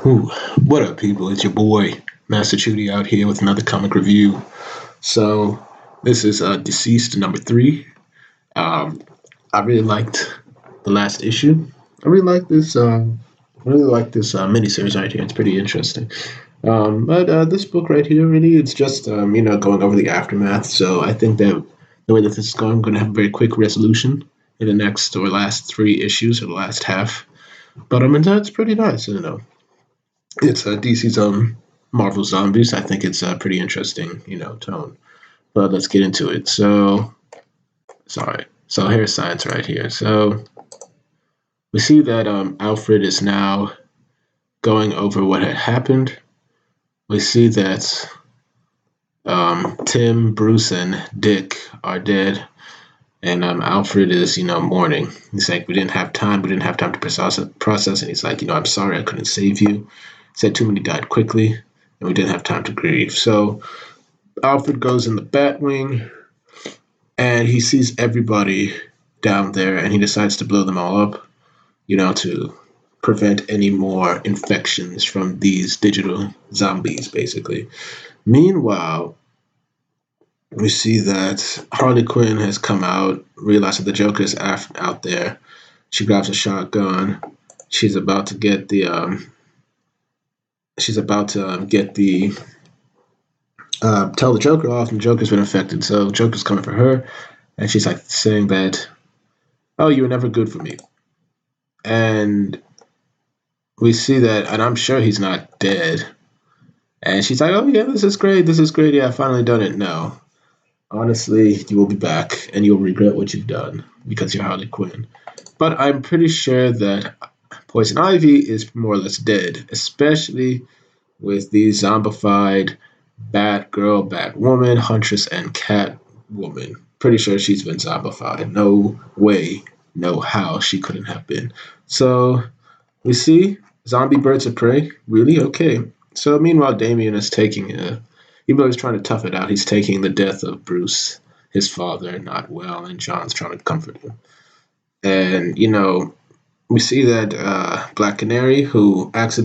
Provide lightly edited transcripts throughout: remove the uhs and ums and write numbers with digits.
Ooh, what up, people? It's your boy, Master Chudy, out here with another comic review. So, this is DCeased number 3. Um, I really liked the last issue. I really like this. Really like this miniseries right here. It's pretty interesting. But this book right here, really, it's just going over the aftermath. So I think that the way that this is going, I'm going to have a very quick resolution in the next or last 3 issues or the last half. But I mean, that's pretty nice, It's DC's Marvel Zombies. I think it's a pretty interesting, tone. But let's get into it. So, sorry. So here's science right here. So we see that Alfred is now going over what had happened. We see that Tim, Bruce, and Dick are dead, and Alfred is, mourning. He's like, we didn't have time. We didn't have time to process. And he's like, I'm sorry I couldn't save you. He said too many died quickly, and we didn't have time to grieve. So Alfred goes in the Batwing, and he sees everybody down there, and he decides to blow them all up, to prevent any more infections from these digital zombies, basically. Meanwhile, we see that Harley Quinn has come out, realized that the Joker is out there. She grabs a shotgun. She's about to get the tell the Joker off, and the Joker's been infected. So Joker's coming for her, and she's like saying that, "Oh, you were never good for me." And we see that, and I'm sure he's not dead. And she's like, "Oh yeah, this is great. This is great. Yeah, I finally done it." No, honestly, you will be back, and you'll regret what you've done because you're Harley Quinn. But I'm pretty sure that Poison Ivy is more or less dead, especially with these zombified Batgirl, Batwoman, Huntress, and Catwoman. Pretty sure she's been zombified. No way, no how she couldn't have been. So we see zombie birds of prey. Really? Okay. So meanwhile, Damien is taking even though he's trying to tough it out, he's taking the death of Bruce, his father, not well, and John's trying to comfort him. And, we see that Black Canary, who she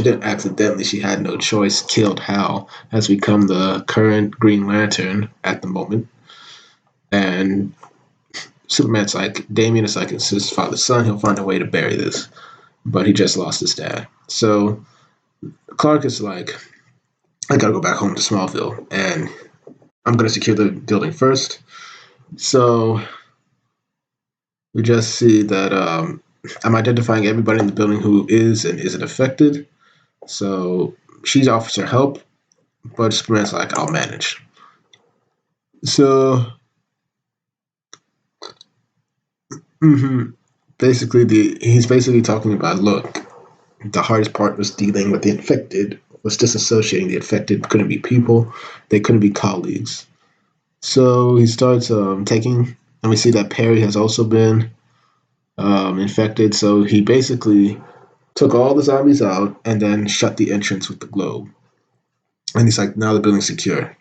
didn't accidentally, she had no choice, killed Hal, has become the current Green Lantern at the moment. And Superman's like, Damien is like, it's his father's son, he'll find a way to bury this. But he just lost his dad. So Clark is like, I gotta go back home to Smallville, and I'm gonna secure the building first. So we just see that I'm identifying everybody in the building who is and isn't affected. So she offers her help, but Superman's like, I'll manage. So he's basically talking about, look, the hardest part was dealing with the infected, was disassociating the infected. Couldn't be people, they couldn't be colleagues. So he starts taking, and we see that Perry has also been infected. So he basically took all the zombies out and then shut the entrance with the globe. And he's like, now the building's secure.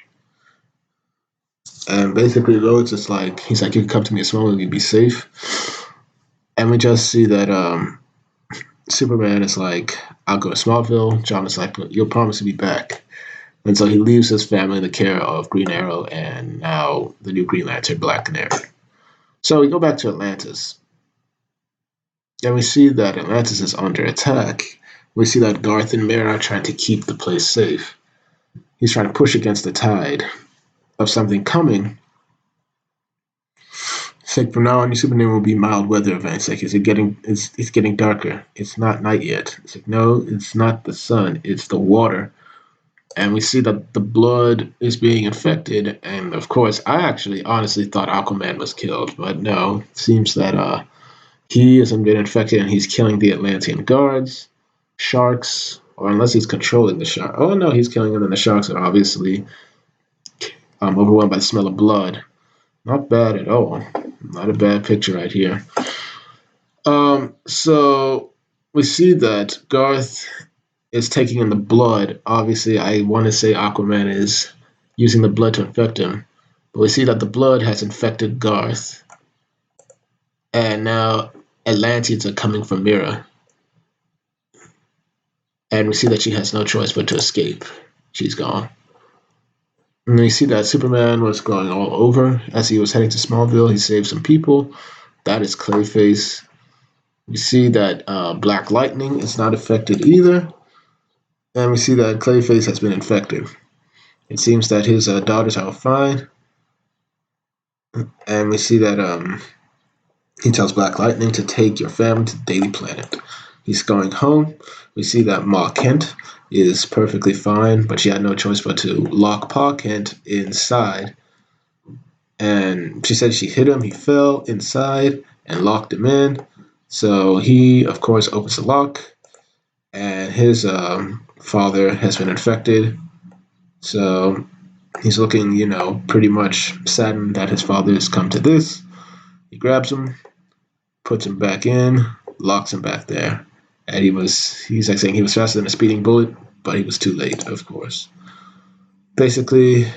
And basically, Lois is like, he's like, you can come to me as well, you'll be safe. And we just see that Superman is like, I'll go to Smallville. John is like, you'll promise to be back. And so he leaves his family in the care of Green Arrow and now the new Green Lantern, Black Canary. So we go back to Atlantis. And we see that Atlantis is under attack. We see that Garth and Mara are trying to keep the place safe. He's trying to push against the tide of something coming. It's like, from now on, your Superman will be mild weather events. Like, it's getting darker. It's not night yet. It's like, no, it's not the sun. It's the water. And we see that the blood is being infected. And of course, I actually honestly thought Aquaman was killed, but no. It seems that he hasn't been infected and he's killing the Atlantean guards, sharks, or unless he's controlling the shark. Oh no, he's killing them, and the sharks are obviously overwhelmed by the smell of blood. Not bad at all. Not a bad picture right here. So we see that Garth is taking in the blood. Obviously, I want to say Aquaman is using the blood to infect him. But we see that the blood has infected Garth. And now Atlanteans are coming for Mira. And we see that she has no choice but to escape. She's gone. And we see that Superman was going all over. As he was heading to Smallville, he saved some people. That is Clayface. We see that Black Lightning is not affected either. And we see that Clayface has been infected. It seems that his daughters are fine. And we see that he tells Black Lightning to take your family to Daily Planet. He's going home. We see that Ma Kent is perfectly fine, but she had no choice but to lock Pa Kent inside. And she said she hit him. He fell inside and locked him in. So he, of course, opens the lock, and his father has been infected. So he's looking, pretty much saddened that his father has come to this. He grabs him, puts him back in, locks him back there. And he's like saying he was faster than a speeding bullet, but he was too late, of course. Basically,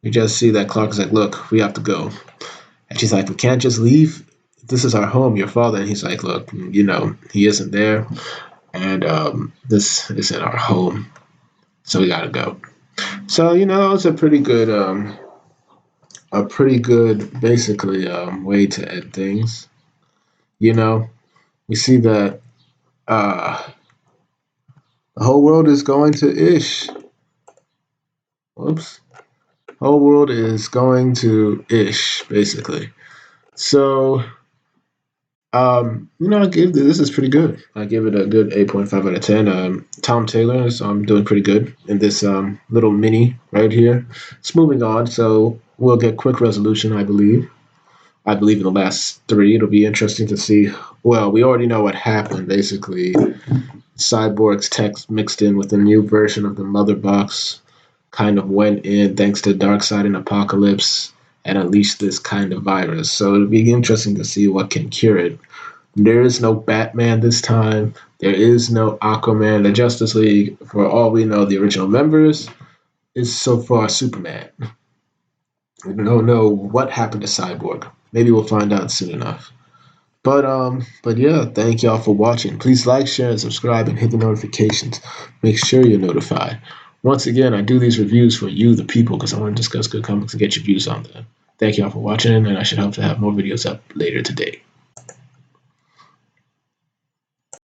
you just see that Clark is like, look, we have to go. And she's like, we can't just leave. This is our home, your father. And he's like, look, he isn't there. And this isn't our home. So we gotta go. So, it's a pretty good, basically, way to end things. We see that the whole world is going to ish. Whoops. Whole world is going to ish, basically. So, I give this is pretty good. I give it a good 8.5 out of 10. Tom Taylor is doing pretty good in this little mini right here. It's moving on, so we'll get quick resolution, I believe. I believe in the last three. It'll be interesting to see. Well, we already know what happened. Basically, Cyborg's text mixed in with the new version of the Mother Box kind of went in thanks to Darkseid and Apocalypse and unleashed this kind of virus. So it'll be interesting to see what can cure it. There is no Batman this time. There is no Aquaman. The Justice League, for all we know, the original members, is so far Superman. We don't know what happened to Cyborg. Maybe we'll find out soon enough. But yeah, thank y'all for watching. Please like, share, and subscribe, and hit the notifications. Make sure you're notified. Once again, I do these reviews for you, the people, because I want to discuss good comics and get your views on them. Thank y'all for watching, and I should hope to have more videos up later today.